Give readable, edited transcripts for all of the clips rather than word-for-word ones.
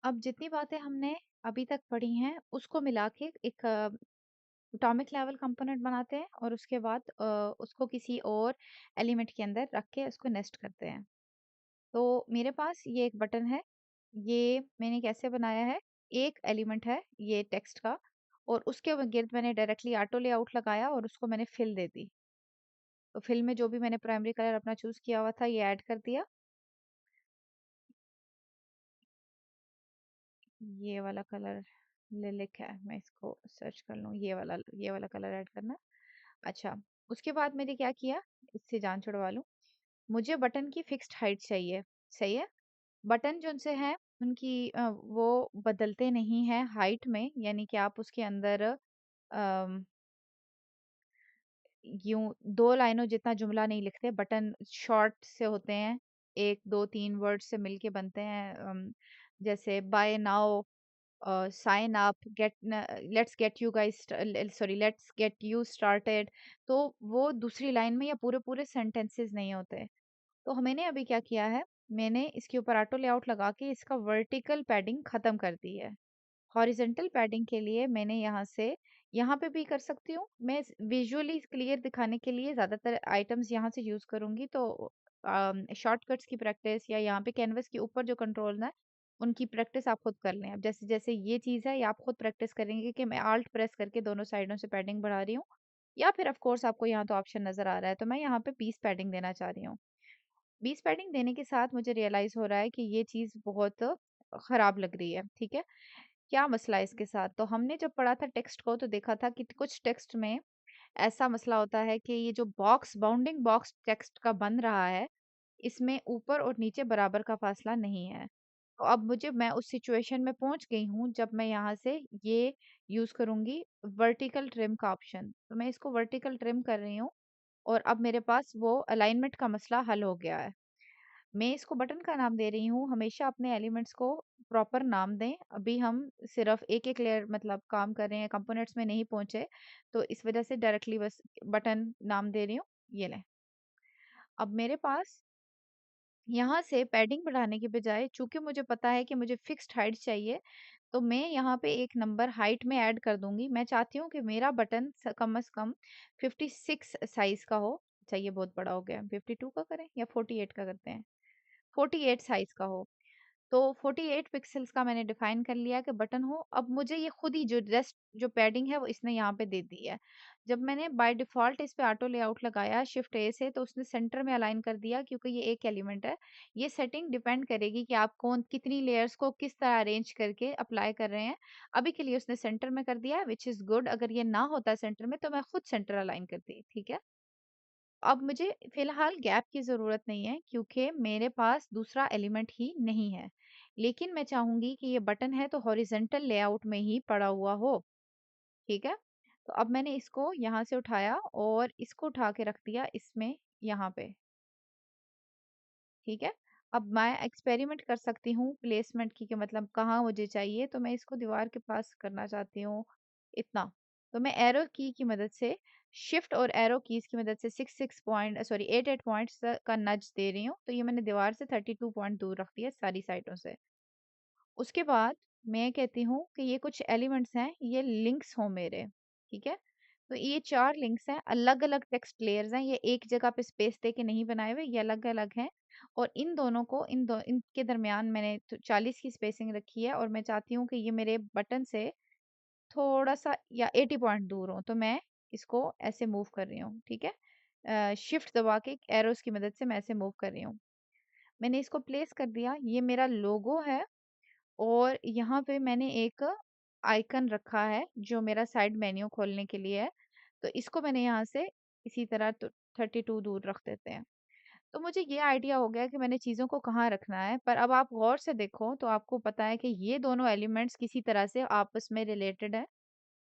अब जितनी बातें हमने अभी तक पढ़ी हैं, उसको मिला के एक एटॉमिक लेवल कंपोनेंट बनाते हैं और उसके बाद उसको किसी और एलिमेंट के अंदर रख के उसको नेस्ट करते हैं। तो मेरे पास ये एक बटन है, ये मैंने कैसे बनाया है, एक एलिमेंट है ये टेक्स्ट का और उसके गिर्द मैंने डायरेक्टली ऑटो लेआउट लगाया और उसको मैंने फिल दे दी। तो फिल में जो भी मैंने प्राइमरी कलर अपना चूज़ किया हुआ था, ये ऐड कर दिया। ये वाला कलर लिलिक है, मैं इसको सर्च कर लूँ, ये वाला कलर ऐड करना है। अच्छा, उसके बाद मैंने क्या किया, इससे जान छुड़वा लूँ। मुझे बटन की फिक्स्ड हाइट चाहिए, सही है? बटन जो उनसे हैं, उनकी वो बदलते नहीं हैं हाइट में, यानी कि आप उसके अंदर अम, यूँ 2 लाइनों जितना जुमला नहीं लिखते, बटन शॉर्ट से होते हैं, 1, 2, 3 वर्ड से मिलके बनते हैं। जैसे buy now sign up, let's get you guys sorry let's get you started. तो वो दूसरी लाइन में या पूरे पूरे सेंटेंसेस नहीं होते। तो मैंने अभी क्या किया है, मैंने इसके ऊपर ऑटो लेआउट लगा के इसका वर्टिकल पैडिंग खत्म कर दी है। हॉरिजेंटल पैडिंग के लिए मैंने यहाँ से यहाँ पे भी कर सकती हूँ। मैं विजुअली क्लियर दिखाने के लिए ज़्यादातर आइटम्स यहाँ से यूज़ करूँगी। तो शॉर्टकट्स की प्रैक्टिस या यहाँ पे कैनवस के ऊपर जो कंट्रोल है, उनकी प्रैक्टिस आप खुद कर लें। अब जैसे जैसे ये चीज़ है, ये आप खुद प्रैक्टिस करेंगे कि मैं आल्ट प्रेस करके दोनों साइडों से पैडिंग बढ़ा रही हूँ, या फिर ऑफ कोर्स आपको यहाँ तो ऑप्शन नज़र आ रहा है, तो मैं यहाँ पे 20 पैडिंग देना चाह रही हूँ। 20 पैडिंग देने के साथ मुझे रियलाइज़ हो रहा है कि ये चीज़ बहुत खराब लग रही है, ठीक है? क्या मसला है इसके साथ? तो हमने जब पढ़ा था टेक्स्ट को, तो देखा था कि कुछ टेक्स्ट में ऐसा मसला होता है कि ये जो बाउंडिंग बॉक्स टेक्स्ट का बन रहा है, इसमें ऊपर और नीचे बराबर का फासला नहीं है। तो अब मैं उस सिचुएशन में पहुंच गई हूँ जब मैं यहाँ से ये यूज करूंगी वर्टिकल ट्रिम का ऑप्शन। तो मैं इसको वर्टिकल ट्रिम कर रही हूँ और अब मेरे पास वो अलाइनमेंट का मसला हल हो गया है। मैं इसको बटन का नाम दे रही हूँ। हमेशा अपने एलिमेंट्स को प्रॉपर नाम दें। अभी हम सिर्फ एक-एक लेयर मतलब काम कर रहे हैं, कंपोनेंट्स में नहीं पहुँचे, तो इस वजह से डायरेक्टली बस बटन नाम दे रही हूँ, ये लें। अब मेरे पास यहाँ से पैडिंग बढ़ाने के बजाय, चूँकि मुझे पता है कि मुझे फिक्स्ड हाइट चाहिए, तो मैं यहाँ पे एक नंबर हाइट में ऐड कर दूँगी। मैं चाहती हूँ कि मेरा बटन कम से कम 56 साइज़ का हो। अच्छा, ये बहुत बड़ा हो गया, 52 का करें या 48 का करते हैं? 48 साइज़ का हो। तो 48 पिक्सेल्स का मैंने डिफाइन कर लिया कि बटन हो। अब मुझे ये खुद ही जो रेस्ट जो पैडिंग है वो इसने यहाँ पे दे दी है। जब मैंने बाय डिफ़ॉल्ट इस पे ऑटो लेआउट लगाया शिफ्ट ए से, तो उसने सेंटर में अलाइन कर दिया क्योंकि ये एक एलिमेंट है। ये सेटिंग डिपेंड करेगी कि आप कौन कितनी लेयर्स को किस तरह अरेंज करके अप्लाई कर रहे हैं। अभी के लिए उसने सेंटर में कर दिया है, व्हिच इज़ गुड। अगर ये ना होता सेंटर में तो मैं खुद सेंटर अलाइन करती, ठीक है? अब मुझे फ़िलहाल गैप की ज़रूरत नहीं है क्योंकि मेरे पास दूसरा एलिमेंट ही नहीं है। लेकिन मैं चाहूँगी कि ये बटन है तो हॉरिज़ॉन्टल लेआउट में ही पड़ा हुआ हो, ठीक है? तो अब मैंने इसको यहाँ से उठाया और इसको उठा के रख दिया इसमें, यहाँ पे, ठीक है? अब मैं एक्सपेरिमेंट कर सकती हूँ प्लेसमेंट की कि मतलब कहाँ मुझे चाहिए, तो मैं इसको दीवार के पास करना चाहती हूँ, इतना। तो मैं एरो की मदद से, शिफ्ट और एरो कीज़ की मदद से 6-6 पॉइंट सॉरी 8-8 पॉइंट्स का नज़ दे रही हूँ। तो ये मैंने दीवार से 32 पॉइंट दूर रख दिया सारी साइडों से। उसके बाद मैं कहती हूँ कि ये कुछ एलिमेंट्स हैं, ये लिंक्स हों मेरे, ठीक है? तो ये 4 लिंक्स हैं, अलग-अलग टेक्स्ट लेयर्स हैं, ये एक जगह पे स्पेस दे के नहीं बनाए हुए, ये अलग-अलग हैं और इन दोनों को इनके दरमियान मैंने 40 की स्पेसिंग रखी है और मैं चाहती हूँ कि ये मेरे बटन से थोड़ा-सा या 80 पॉइंट दूर हो, तो मैं इसको ऐसे मूव कर रही हूँ, ठीक है? शिफ्ट दबा के एरोज़ की मदद से मैं ऐसे मूव कर रही हूँ। मैंने इसको प्लेस कर दिया, ये मेरा लोगो है और यहाँ पे मैंने एक आइकन रखा है, जो मेरा साइड मेन्यू खोलने के लिए है। तो इसको मैंने यहाँ से इसी तरह 32 दूर रख देते हैं। तो मुझे ये आइडिया हो गया कि मैंने चीज़ों को कहाँ रखना है, पर अब आप गौर से देखो तो आपको पता है कि ये दोनों एलिमेंट्स किसी तरह से आपस में रिलेटेड हैं।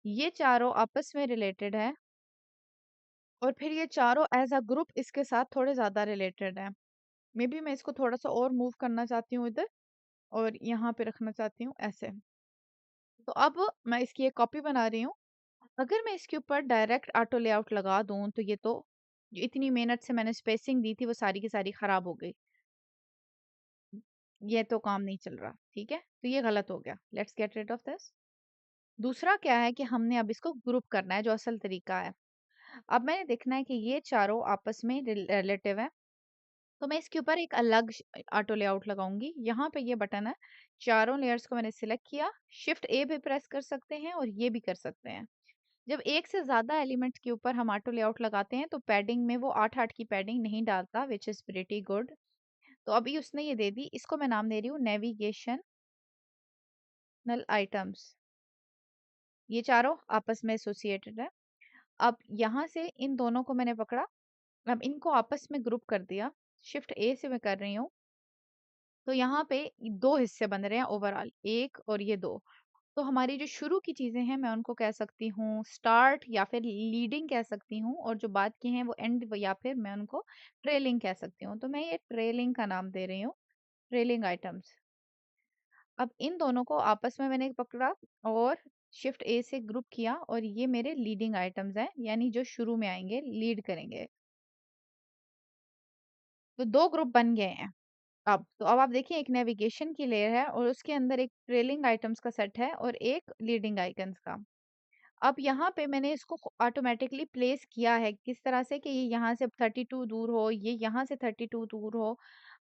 ये चारों आपस में रिलेटेड हैं और फिर ये चारों एज़ अ ग्रुप इसके साथ थोड़े ज़्यादा रिलेटेड हैं। मेबी मैं इसको थोड़ा-सा और मूव करना चाहती हूँ इधर और यहाँ पे रखना चाहती हूँ ऐसे। तो अब मैं इसकी एक कॉपी बना रही हूँ। अगर मैं इसके ऊपर डायरेक्ट ऑटो लेआउट लगा दूँ तो ये तो जो इतनी मेहनत से मैंने स्पेसिंग दी थी वो सारी की सारी खराब हो गई। ये तो काम नहीं चल रहा, ठीक है? तो ये गलत हो गया। Let's get rid of this. दूसरा क्या है कि हमने अब इसको ग्रुप करना है, जो असल तरीका है। अब मैंने देखना है कि ये चारों आपस में रिलेटिव है, तो मैं इसके ऊपर एक अलग ऑटो लेआउट लगाऊंगी। यहाँ पे ये बटन है, चारों लेयर्स को मैंने सिलेक्ट किया, शिफ्ट ए भी प्रेस कर सकते हैं और ये भी कर सकते हैं। जब एक से ज्यादा एलिमेंट के ऊपर हम ऑटो लेआउट लगाते हैं तो पैडिंग में वो 8-8 की पैडिंग नहीं डालता, विच इज प्रिटी गुड। तो अभी उसने ये दे दी, इसको मैं नाम दे रही हूँ नेविगेशनल आइटम्स। ये चारों आपस में एसोसिएटेड है। अब यहाँ से इन दोनों को मैंने पकड़ा, अब इनको आपस में ग्रुप कर दिया, शिफ्ट ए से मैं कर रही हूँ। तो यहाँ पे दो हिस्से बन रहे हैं ओवरऑल, एक और ये दो। तो हमारी जो शुरू की चीजें हैं मैं उनको कह सकती हूँ स्टार्ट या फिर लीडिंग कह सकती हूँ, और जो बाद की हैं वो एंड या फिर मैं उनको ट्रेलिंग कह सकती हूँ। तो मैं ये ट्रेलिंग का नाम दे रही हूँ, ट्रेलिंग आइटम्स। अब इन दोनों को आपस में मैंने पकड़ा और शिफ्ट ए से ग्रुप किया, और ये मेरे लीडिंग आइटम्स हैं, यानी जो शुरू में आएंगे, लीड करेंगे। तो दो ग्रुप बन गए हैं। अब आप देखिए, एक नेविगेशन की लेयर है और उसके अंदर एक ट्रेलिंग आइटम्स का सेट है और एक लीडिंग आइकन्स का। अब यहाँ पे मैंने इसको ऑटोमेटिकली प्लेस किया है किस तरह से कि ये यहाँ से 32 दूर हो, ये यहाँ से 32 दूर हो।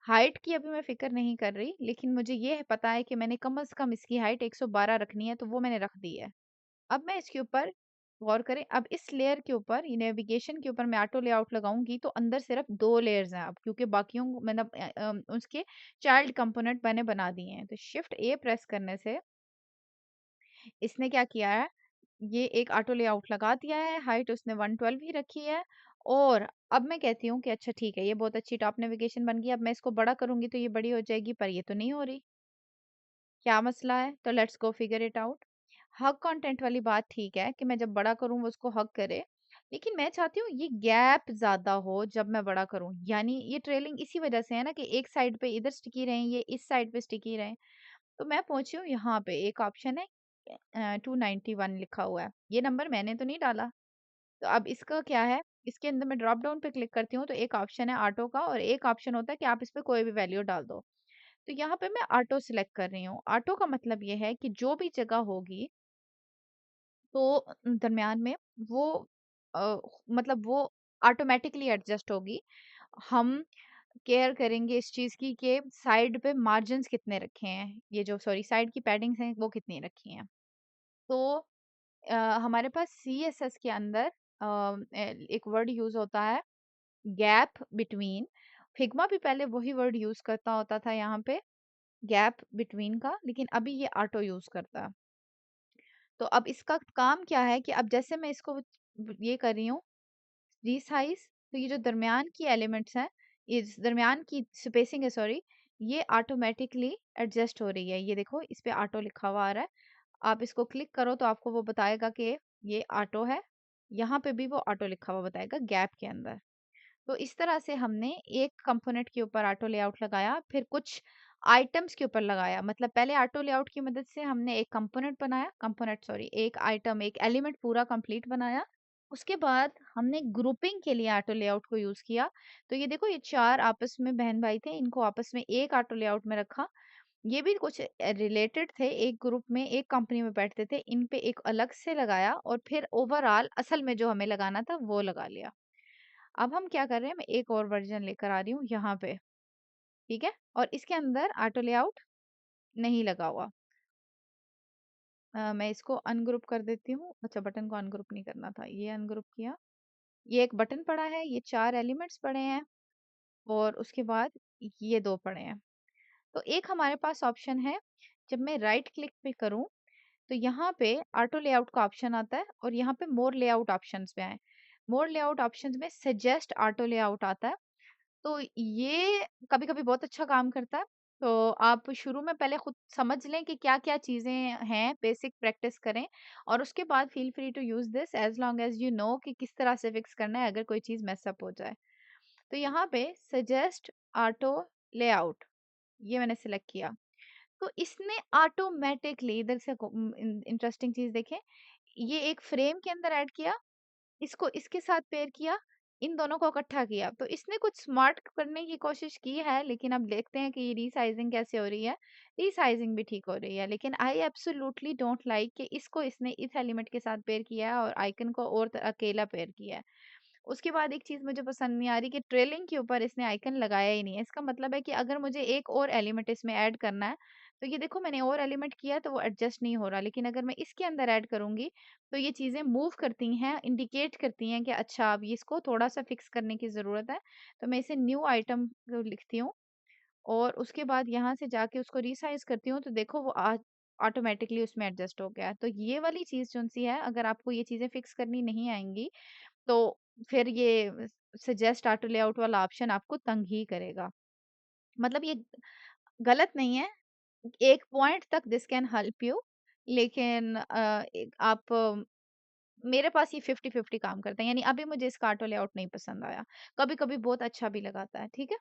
हाइट की अभी मैं फिक्र नहीं कर रही, लेकिन मुझे ये है पता है कि मैंने कम से कम इसकी हाइट 112 रखनी है, तो वो मैंने रख दी है। अब मैं इसके ऊपर गौर करें, अब इस लेयर के ऊपर, ये नेविगेशन के ऊपर मैं ऑटो लेआउट लगाऊंगी तो अंदर सिर्फ 2 लेयर्स हैं अब, क्योंकि बाकियों को मतलब उसके चाइल्ड कंपोनेंट मैंने बना दिए हैं। तो शिफ्ट ए प्रेस करने से इसने क्या किया है, ये एक ऑटो लेआउट लगा दिया है, हाइट उसने 112 ही रखी है। और अब मैं कहती हूँ कि अच्छा ठीक है, ये बहुत अच्छी टॉप नेविगेशन बन गई, अब मैं इसको बड़ा करूंगी तो ये बड़ी हो जाएगी, पर ये तो नहीं हो रही। क्या मसला है? तो let's go figure it out. Hug content वाली बात ठीक है कि मैं जब बड़ा करूं वो उसको हग करे, लेकिन मैं चाहती हूँ ये गैप ज्यादा हो जब मैं बड़ा करूं, यानी ये ट्रेलिंग इसी वजह से है ना कि एक साइड पे इधर स्टिकी रहे, ये इस साइड पे स्टिकी रहे। तो मैं पहुंची हूँ यहाँ पे, एक ऑप्शन है 291 लिखा हुआ है, ये नंबर मैंने तो नहीं डाला। तो अब इसका क्या है, इसके अंदर मैं ड्रॉप डाउन पे क्लिक करती हूँ तो एक ऑप्शन है ऑटो का और एक ऑप्शन होता है कि आप इस पे कोई भी वैल्यू डाल दो। तो यहाँ पे मैं ऑटो सिलेक्ट कर रही हूँ। ऑटो का मतलब ये है कि जो भी जगह होगी तो दरमियान में वो मतलब वो ऑटोमेटिकली एडजस्ट होगी। हम केयर करेंगे इस चीज की कि साइड पे मार्जिन्स कितने रखे हैं, ये जो सॉरी साइड की पैडिंग्स हैं वो कितनी रखी हैं। तो हमारे पास सीएसएस के अंदर एक वर्ड यूज होता है, गैप बिटवीन। फिग्मा भी पहले वही वर्ड यूज करता होता था यहाँ पे, गैप बिटवीन का, लेकिन अभी ये ऑटो यूज करता है। तो अब इसका काम क्या है कि अब जैसे मैं इसको ये कर रही हूँ रीसाइज, तो ये जो दरमियान की एलिमेंट्स हैं, ये दरमियान की स्पेसिंग है सॉरी, ये ऑटोमेटिकली एडजस्ट हो रही है। ये देखो इस पे ऑटो लिखा हुआ आ रहा है, आप इसको क्लिक करो तो आपको वो बताएगा कि ये ऑटो है। यहाँ पे भी वो ऑटो लिखा हुआ बताएगा गैप के अंदर। तो इस तरह से हमने एक कंपोनेंट के ऊपर ऑटो लेआउट लगाया, फिर कुछ आइटम्स के ऊपर लगाया। मतलब पहले ऑटो लेआउट की मदद से हमने एक कंपोनेंट बनाया, कंपोनेंट सॉरी एक आइटम, एक एलिमेंट पूरा कंप्लीट बनाया। उसके बाद हमने ग्रुपिंग के लिए ऑटो लेआउट को यूज किया। तो ये देखो, ये चार आपस में बहन भाई थे, इनको आपस में एक ऑटो लेआउट में रखा। ये भी कुछ रिलेटेड थे, एक ग्रुप में एक कंपनी में बैठते थे, इन पे एक अलग से लगाया और फिर ओवरऑल असल में जो हमें लगाना था वो लगा लिया। अब हम क्या कर रहे हैं, मैं एक और वर्जन लेकर आ रही हूँ यहाँ पे, ठीक है, और इसके अंदर ऑटो लेआउट नहीं लगा हुआ। मैं इसको अनग्रुप कर देती हूँ। अच्छा, बटन को अनग्रुप नहीं करना था, ये अनग्रुप किया। ये एक बटन पड़ा है, ये चार एलिमेंट्स पड़े हैं, और उसके बाद ये दो पड़े हैं। तो एक हमारे पास ऑप्शन है, जब मैं राइट क्लिक पे करूँ तो यहाँ पे ऑटो लेआउट का ऑप्शन आता है और यहाँ पे मोर लेआउट ऑप्शंस पे आए। मोर लेआउट ऑप्शंस में सजेस्ट ऑटो लेआउट आता है। तो ये कभी-कभी बहुत अच्छा काम करता है। तो आप शुरू में पहले खुद समझ लें कि क्या-क्या चीज़ें हैं, बेसिक प्रैक्टिस करें, और उसके बाद feel free to use this as long as you know कि किस तरह से फिक्स करना है अगर कोई चीज़ मेस अप हो जाए। तो यहाँ पे सजेस्ट ऑटो लेआउट, ये मैंने सिलेक्ट किया। तो इसने ऑटोमैटिकली इधर से इंटरेस्टिंग चीज़ देखें, ये एक फ्रेम के अंदर ऐड किया, इसको इसके साथ पेयर किया, इन दोनों को इकट्ठा किया। तो इसने कुछ स्मार्ट करने की कोशिश की है, लेकिन अब देखते हैं कि ये रीसाइज़िंग कैसे हो रही है। रीसाइज़िंग भी ठीक हो रही है, लेकिन आई एब्सोल्यूटली डोंट लाइक कि इसको इसने इस एलिमेंट के साथ पेयर किया है और आइकन को और अकेला पेयर किया है। उसके बाद एक चीज़ मुझे पसंद नहीं आ रही कि ट्रेलिंग के ऊपर इसने आइकन लगाया ही नहीं है। इसका मतलब है कि अगर मुझे एक और एलिमेंट इसमें ऐड करना है, तो ये देखो मैंने और एलिमेंट किया है तो वो एडजस्ट नहीं हो रहा। लेकिन अगर मैं इसके अंदर ऐड करूँगी, तो ये चीज़ें मूव करती हैं, इंडिकेट करती हैं कि अच्छा अब ये इसको थोड़ा-सा फिक्स करने की ज़रूरत है। तो मैं इसे न्यू आइटम लिखती हूँ और उसके बाद यहाँ से जाके उसको रिसाइज़ करती हूँ, तो देखो वो ऑटोमैटिकली उसमें एडजस्ट हो गया है। तो ये वाली चीज़ जोन-सी है, अगर आपको ये चीज़ें फिक्स करनी नहीं आएँगी, तो फिर ये सजेस्ट ऑटो लेआउट वाला ऑप्शन आपको तंग ही करेगा। मतलब ये गलत नहीं है, एक पॉइंट तक दिस कैन हेल्प यू, लेकिन एक आप मेरे पास ये 50-50 काम करता है, यानी अभी मुझे इसका ऑटो लेआउट नहीं पसंद आया। कभी-कभी बहुत अच्छा भी लगाता है, ठीक है?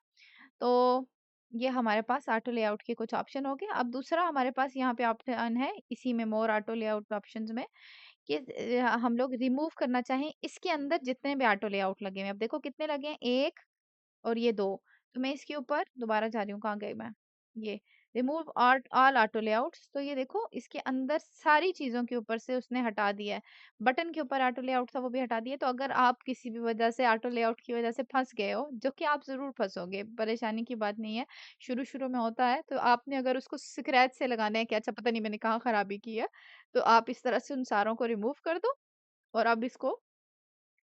तो ये हमारे पास ऑटो लेआउट के कुछ ऑप्शन हो गए। अब दूसरा हमारे पास यहाँ पे ऑप्शन है, इसी में मोर ऑटो लेआउट ऑप्शंस में, कि हम लोग रिमूव करना चाहें इसके अंदर जितने भी ऑटो लेआउट लगे हुए हैं। अब देखो कितने लगे हैं, 1 और ये 2। तो मैं इसके ऊपर दोबारा जा रही हूँ, कहाँ गई मैं? ये रिमूव ऑल ऑटो लेआउट्स, तो ये देखो इसके अंदर सारी चीज़ों के ऊपर से उसने हटा दिया है। बटन के ऊपर ऑटो लेआउट था वो भी हटा दिया। तो अगर आप किसी भी वजह से ऑटो लेआउट की वजह से फँस गए हो, जो कि आप ज़रूर फँसोगे, परेशानी की बात नहीं है, शुरू-शुरू में होता है, तो आपने अगर उसको स्क्रैच से लगाना है कि अच्छा पता नहीं मैंने कहाँ खराबी की है, तो आप इस तरह से उन सारों को रिमूव कर दो और अब इसको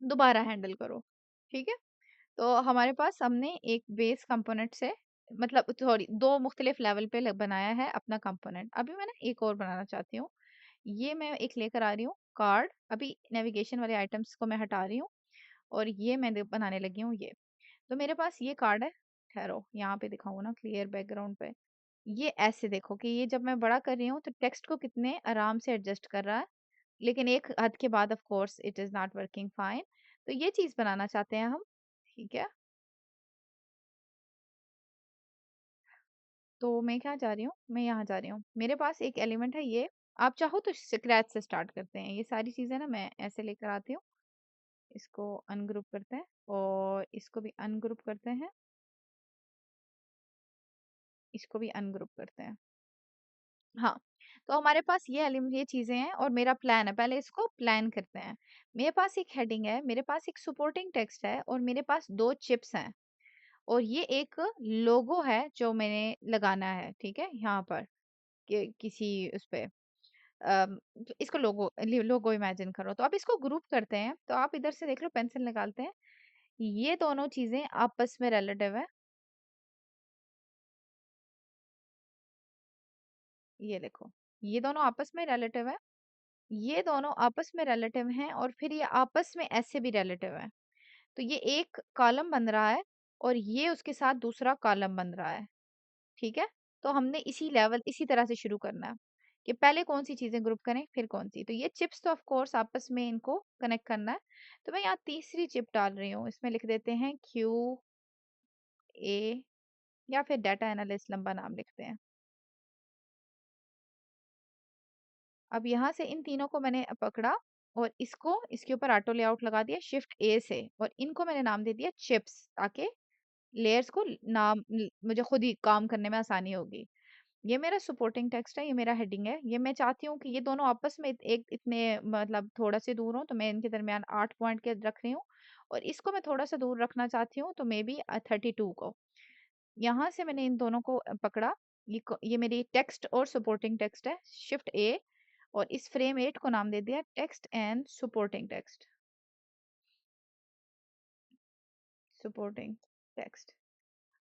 दोबारा हैंडल करो, ठीक है? तो हमारे पास हमने एक बेस कंपोनेंट से, मतलब सॉरी 2 मुख्तलिफ लेवल पे बनाया है अपना कंपोनेंट। अभी मैं ना एक और बनाना चाहती हूँ। ये मैं एक लेकर आ रही हूँ कार्ड, अभी नेविगेशन वाले आइटम्स को मैं हटा रही हूँ और ये मैं बनाने लगी हूँ ये। तो मेरे पास ये कार्ड है, ठहरो यहाँ पे दिखाऊँ ना क्लियर बैकग्राउंड पे। ये ऐसे देखो कि ये जब मैं बड़ा कर रही हूँ तो टेक्स्ट को कितने आराम से एडजस्ट कर रहा है, लेकिन एक हद के बाद of course it is not working fine. तो ये चीज़ बनाना चाहते हैं हम, ठीक है? तो मैं क्या जा रही हूँ, मैं यहाँ जा रही हूँ। मेरे पास एक एलिमेंट है ये, आप चाहो तो स्क्रैच से स्टार्ट करते हैं। ये सारी चीज़ें ना मैं ऐसे लेकर आती हूँ। इसको अनग्रुप करते हैं और इसको भी अनग्रुप करते हैं, इसको भी अनग्रुप करते हैं। हाँ, तो हमारे पास ये चीज़ें हैं और मेरा प्लान है, पहले इसको प्लान करते हैं। मेरे पास एक हेडिंग है, मेरे पास एक सपोर्टिंग टेक्स्ट है और मेरे पास 2 चिप्स हैं और ये एक लोगो है जो मैंने लगाना है, ठीक है? यहाँ पर किसी उस पे इसको लोगो इमेजिन करो। तो अब इसको ग्रुप करते हैं, तो आप इधर से देख लो, पेंसिल निकालते हैं। ये दोनों चीज़ें आपस में रिलेटिव है, ये देखो, ये दोनों आपस में रिलेटिव है, ये दोनों आपस में रिलेटिव हैं और फिर ये आपस में ऐसे भी रिलेटिव हैं। तो ये एक कॉलम बन रहा है और ये उसके साथ दूसरा कॉलम बन रहा है, ठीक है? तो हमने इसी तरह से शुरू करना है कि पहले कौन-सी चीज़ें ग्रुप करें, फिर कौन-सी। तो ये चिप्स तो ऑफ कोर्स आपस में इनको कनेक्ट करना है। तो मैं यहाँ तीसरी चिप डाल रही हूँ, इसमें लिख देते हैं QA या फिर डाटा एनालिस्ट, लंबा नाम लिखते हैं। अब यहाँ से इन तीनों को मैंने पकड़ा और इसको इसके ऊपर ऑटो लेआउट लगा दिया शिफ्ट A से और इनको मैंने नाम दे दिया चिप्स, ताकि लेयर्स को मुझे खुद ही काम करने में आसानी होगी। ये मेरा सपोर्टिंग टेक्स्ट है, ये मेरा हेडिंग है। ये मैं चाहती हूँ कि ये दोनों आपस में एक इतने मतलब थोड़ा से दूर हों, तो मैं इनके दरमियान 8 पॉइंट के रख रही हूँ और इसको मैं थोड़ा सा दूर रखना चाहती हूँ, तो मे बी 32 को। यहाँ से मैंने इन दोनों को पकड़ा, ये मेरी टेक्स्ट और सपोर्टिंग टेक्स्ट है, शिफ्ट ए, और इस फ्रेम 8 को नाम दे दिया text and supporting text, supporting text.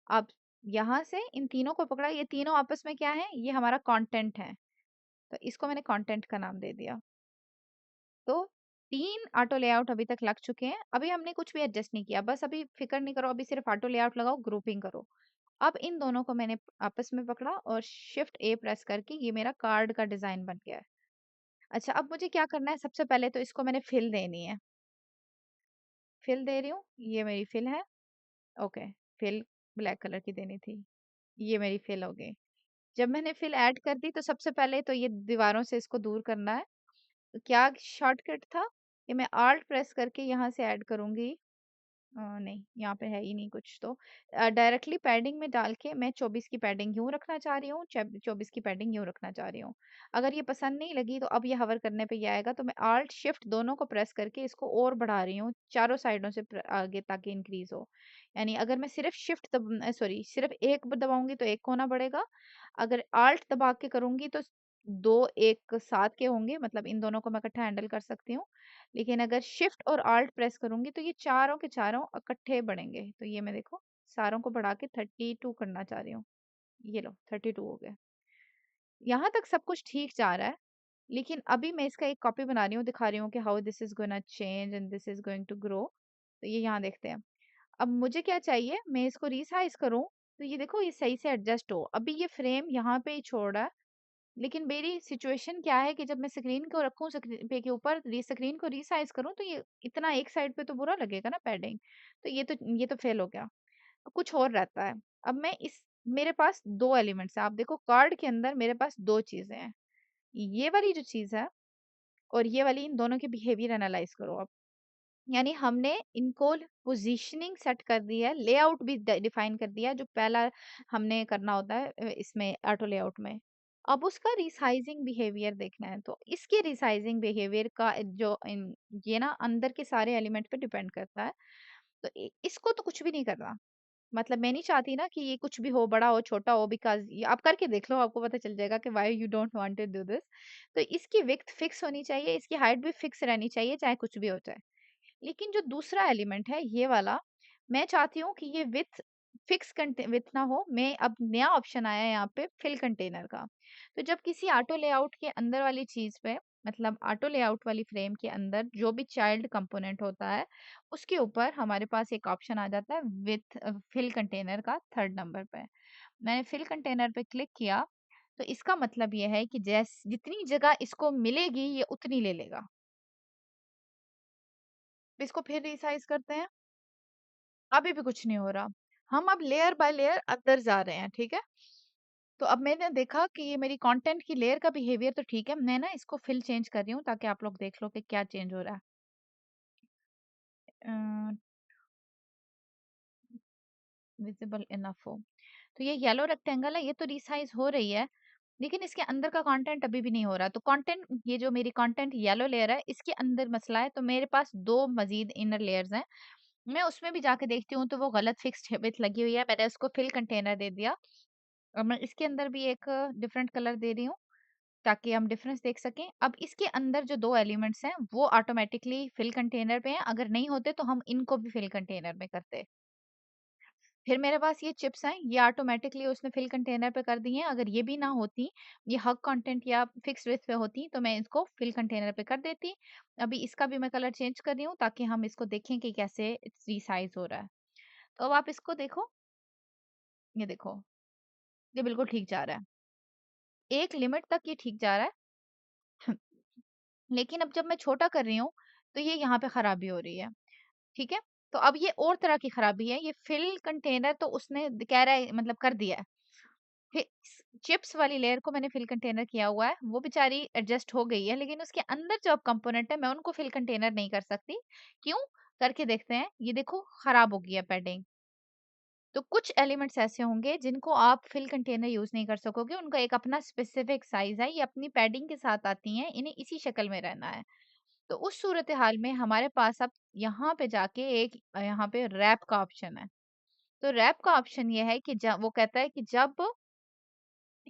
अब यहाँ से इन तीनों को पकड़ा, ये तीनों आपस में क्या है, ये हमारा कंटेंट है, तो इसको मैंने कंटेंट का नाम दे दिया। तो 3 ऑटो लेआउट अभी तक लग चुके हैं। अभी हमने कुछ भी एडजस्ट नहीं किया, बस अभी फ़िक्र नहीं करो, अभी सिर्फ़ ऑटो लेआउट लगाओ, ग्रुपिंग करो। अब इन दोनों को मैंने आपस में पकड़ा और शिफ्ट ए प्रेस करके ये मेरा कार्ड का डिज़ाइन बन गया है। अच्छा, अब मुझे क्या करना है, सबसे पहले तो इसको मैंने फ़िल देनी है। फ़िल दे रही हूँ, ये मेरी फ़िल है, ओके। फ़िल ब्लैक कलर की देनी थी, ये मेरी फ़िल हो गई। जब मैंने फ़िल ऐड कर दी तो सबसे पहले तो ये दीवारों से इसको दूर करना है। क्या शॉर्टकट था कि मैं ऑल्ट प्रेस करके यहाँ से ऐड करूँगी, नहीं, यहाँ पे है ही नहीं कुछ तो। डायरेक्टली पैडिंग में डाल के मैं 24 की पैडिंग यूँ रखना चाह रही हूँ, 24 की पैडिंग यूँ रखना चाह रही हूँ। अगर ये पसंद नहीं लगी तो अब ये हवर करने पे ये आएगा, तो मैं Alt Shift दोनों को प्रेस करके इसको और बढ़ा रही हूँ चारों साइडों से आगे, ताकि इंक्रीज हो। यानी अगर मैं सिर्फ सॉरी, सिर्फ एक दबाऊंगी तो एक कोना बढ़ेगा। अगर Alt दबा के करूंगी तो दो एक साथ के होंगे, मतलब इन दोनों को मैं इकट्ठा हैंडल कर सकती हूँ। लेकिन अगर शिफ्ट और आल्ट प्रेस करूंगी तो ये चारों के चारों इकट्ठे बढ़ेंगे। तो ये मैं देखो सारों को बढ़ा के 32 करना चाह रही हूँ। ये लो 32 हो गए। यहाँ तक सब कुछ ठीक जा रहा है। लेकिन अभी मैं इसका एक कॉपी बना रही हूँ, दिखा रही हूँ कि how this is gonna change and this is going to grow. तो ये यहाँ देखते हैं। अब मुझे क्या चाहिए, मैं इसको रीसाइज करूँ तो ये देखो ये सही से एडजस्ट हो। अभी ये फ्रेम यहाँ पे ही छोड़ रहा है। लेकिन मेरी सिचुएशन क्या है कि जब मैं स्क्रीन को रखूँ, स्क्रीन पे के ऊपर स्क्रीन को रीसाइज करूँ, तो ये इतना एक साइड पे तो बुरा लगेगा ना पैडिंग। तो ये तो फेल हो गया। कुछ और रहता है। अब मैं इस मेरे पास दो एलिमेंट्स है, आप देखो कार्ड के अंदर मेरे पास दो चीजें हैं। ये वाली जो चीज है और ये वाली, इन दोनों के बिहेवियर एनालाइज करो आप। यानी हमने इनको पोजीशनिंग सेट कर दी है, लेआउट भी डिफाइन कर दिया है, जो पहला हमने करना होता है इसमें ऑटो लेआउट में। अब उसका रिसाइजिंग बिहेवियर देखना है, तो इसके रिसाइजिंग बिहेवियर का ये ना अंदर के सारे एलिमेंट पे डिपेंड करता है। तो इसको तो कुछ भी नहीं करना। मतलब मैं नहीं चाहती ना कि ये कुछ भी हो, बड़ा हो छोटा हो, बिकॉज आप करके देख लो, आपको पता चल जाएगा कि why you don't want to do this. तो इसकी विड्थ फिक्स होनी चाहिए, इसकी हाइट भी फिक्स रहनी चाहिए, चाहे कुछ भी हो जाए। लेकिन जो दूसरा एलिमेंट है ये वाला, मैं चाहती हूँ कि ये विथ ना हो। मैं अब नया ऑप्शन आया है यहाँ पे फिल कंटेनर का। तो जब किसी ऑटो लेआउट के अंदर वाली चीज पे, मतलब ऑटो लेआउट वाली फ्रेम के अंदर जो भी चाइल्ड कंपोनेंट होता है, उसके ऊपर हमारे पास एक ऑप्शन आ जाता है विथ फिल कंटेनर का, थर्ड नंबर पे। मैंने फिल कंटेनर पे क्लिक किया। तो इसका मतलब ये है कि जितनी जगह इसको मिलेगी ये उतनी ले लेगा। इसको फिर रिसाइज करते हैं। अभी भी कुछ नहीं हो रहा। हम अब लेयर बाय लेयर अंदर जा रहे हैं, ठीक है? तो अब मैंने देखा कि ये मेरी कंटेंट की लेयर का बिहेवियर तो ठीक है। मैं ना इसको फिल चेंज कर रही हूँ ताकि आप लोग देख लो कि क्या चेंज हो रहा है। विजिबल इनफ हो। तो ये येलो रेक्टेंगल है, ये तो रिसाइज हो रही है। लेकिन इसके अंदर का कंटेंट अभी भी नहीं हो रहा। तो कंटेंट, ये जो मेरी कंटेंट येलो लेयर है, इसके अंदर मसला है। तो मेरे पास दो मजीद इनर लेयर्स हैं। मैं उसमें भी जाके देखती हूँ तो वो गलत फिक्स्ड विथ लगी हुई है। मैंने उसको फिल कंटेनर दे दिया। और मैं इसके अंदर भी एक डिफरेंट कलर दे रही हूँ ताकि हम डिफरेंस देख सकें। अब इसके अंदर जो दो एलिमेंट्स हैं वो ऑटोमेटिकली फिल कंटेनर पे हैं। अगर नहीं होते तो हम इनको भी फिल कंटेनर में करते। फिर मेरे पास ये चिप्स हैं, ये ऑटोमेटिकली उसने फिल कंटेनर पे कर दी हैं। अगर ये भी ना होती, ये हग कंटेंट या फिक्स विथ पे होती, तो मैं इसको फिल कंटेनर पे कर देती। अभी इसका भी मैं कलर चेंज कर रही हूँ ताकि हम इसको देखें कि कैसे रिसाइज हो रहा है। तो अब आप इसको देखो, ये देखो, ये बिल्कुल ठीक जा रहा है। एक लिमिट तक ये ठीक जा रहा है। लेकिन अब जब मैं छोटा कर रही हूँ, तो ये यहाँ पे खराबी हो रही है, ठीक है? तो अब ये और तरह की खराबी है। ये फिल कंटेनर तो उसने कह रहा है, मतलब कर दिया है। फिर चिप्स वाली लेयर को मैंने फिल कंटेनर किया हुआ है, वो बेचारी एडजस्ट हो गई है। लेकिन उसके अंदर जो अब कंपोनेंट है, मैं उनको फिल कंटेनर नहीं कर सकती। क्यों? करके देखते हैं। ये देखो खराब हो गई है पैडिंग। तो कुछ एलिमेंट्स ऐसे होंगे जिनको आप फिल कंटेनर यूज नहीं कर सकोगे। उनका एक अपना स्पेसिफिक साइज है, ये अपनी पैडिंग के साथ आती हैं, इन्हें इसी शक्ल में रहना है। तो उस सूरत हाल में हमारे पास अब यहाँ पे जाके एक यहाँ पे रैप का ऑप्शन है। तो रैप का ऑप्शन ये है कि वो कहता है कि जब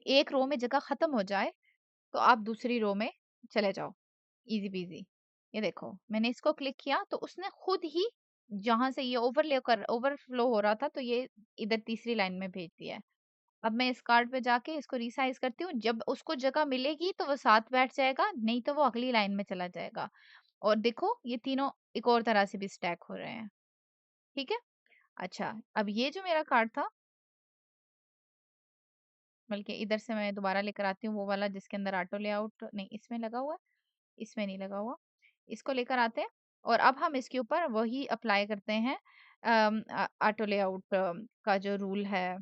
एक रो में जगह खत्म हो जाए तो आप दूसरी रो में चले जाओ। Easy PG. ये देखो मैंने इसको क्लिक किया तो उसने खुद ही, जहां से ये ओवरफ्लो हो रहा था, तो ये इधर तीसरी लाइन में भेज दिया है। अब मैं इस कार्ड पे जाके इसको रिसाइज करती हूँ। जब उसको जगह मिलेगी तो वो साथ बैठ जाएगा, नहीं तो वो अगली लाइन में चला जाएगा। और देखो ये तीनों एक और तरह से भी स्टैक हो रहे हैं, ठीक है? अच्छा, अब ये जो मेरा कार्ड था, बल्कि इधर से मैं दोबारा लेकर आती हूँ वो वाला जिसके अंदर ऑटो लेआउट नहीं इसमें लगा हुआ है, इसमें नहीं लगा हुआ। इसको लेकर आते हैं और अब हम इसके ऊपर वही अप्लाई करते हैं। ऑटो लेआउट का जो रूल है,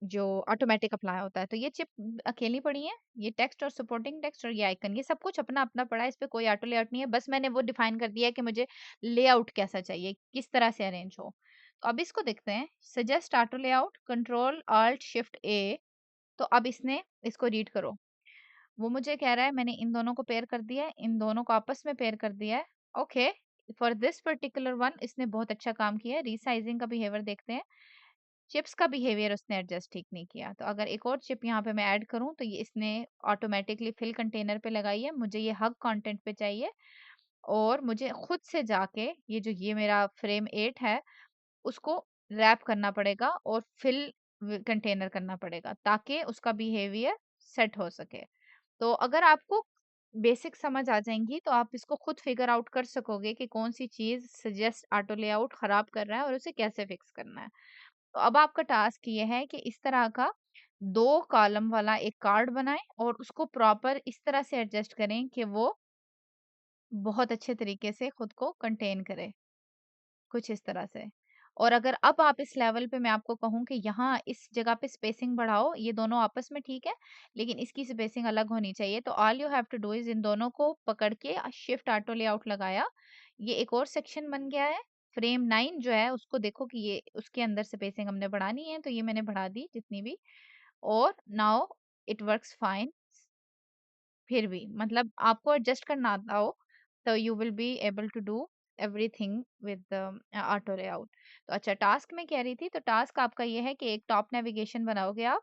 जो ऑटोमेटिक अप्लाई होता है। तो ये चिप अकेली पड़ी है, ये टेक्स्ट और सपोर्टिंग टेक्स्ट और ये आइकन, ये सब कुछ अपना-अपना पड़ा है, इस पे कोई ऑटो लेआउट नहीं है। बस मैंने वो डिफाइन कर दिया है कि मुझे लेआउट कैसा चाहिए, किस तरह से अरेंज हो। तो अब इसको देखते हैं, suggest auto layout, control alt shift ए। तो अब इसको रीड करो। वो मुझे कह रहा है मैंने इन दोनों को पेयर कर दिया है, इन दोनों को आपस में पेयर कर दिया है। Okay, for this particular one इसने बहुत अच्छा काम किया है। रीसाइजिंग का बिहेवियर देखते हैं। चिप्स का बिहेवियर उसने एडजस्ट ठीक नहीं किया। तो अगर एक और चिप यहाँ पे मैं ऐड करूँ तो ये इसने ऑटोमेटिकली फिल कंटेनर पे लगाई है। मुझे ये हग कंटेंट पे चाहिए और मुझे खुद से जाके ये मेरा फ्रेम 8 है उसको रैप करना पड़ेगा और फिल कंटेनर करना पड़ेगा ताकि उसका बिहेवियर सेट हो सके। तो अगर आपको बेसिक समझ आ जाएँगी तो आप इसको खुद फिगर आउट कर सकोगे कि कौन-सी चीज़ सजेस्ट ऑटो लेआउट खराब कर रहा है और उसे कैसे फिक्स करना है। तो अब आपका टास्क ये है कि इस तरह का 2 कॉलम वाला एक कार्ड बनाएँ और उसको प्रॉपर इस तरह से एडजस्ट करें कि वो बहुत अच्छे तरीके से खुद को कंटेन करे। कुछ इस तरह से। और अगर अब आप इस लेवल पे मैं आपको कहूँ कि यहाँ इस जगह पे स्पेसिंग बढ़ाओ, ये दोनों आपस में ठीक है, लेकिन इसकी स्पेसिंग अलग होनी चाहिए। तो all you have to do is इन दोनों को पकड़ के शिफ्ट ऑटो लेआउट लगाया। ये एक और सेक्शन बन गया है। फ्रेम 9 जो है उसको देखो कि ये उसके अंदर स्पेसिंग हमने बढ़ानी है, तो ये मैंने बढ़ा दी जितनी भी और नाउ इट वर्क्स फाइन। फिर भी मतलब आपको एडजस्ट करना आता हो तो you will be able to do everything with auto layout. तो अच्छा टास्क में कह रही थी, तो टास्क आपका ये है कि एक टॉप नेविगेशन बनाओगे आप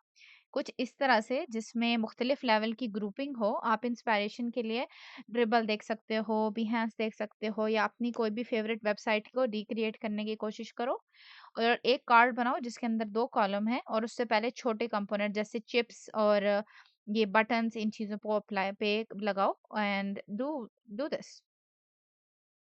कुछ इस तरह से जिसमें मुख्तलिफ लेवल की ग्रुपिंग हो। आप इंस्पायरेशन के लिए ड्रिबल देख सकते हो, बिहेंस देख सकते हो या अपनी कोई भी फेवरेट वेबसाइट को रिक्रिएट करने की कोशिश करो और एक कार्ड बनाओ जिसके अंदर 2 कॉलम है और उससे पहले छोटे कंपोनेंट जैसे चिप्स और ये बटन्स इन चीज़ों को अप्लाई पे लगाओ एंड डू डू दिस।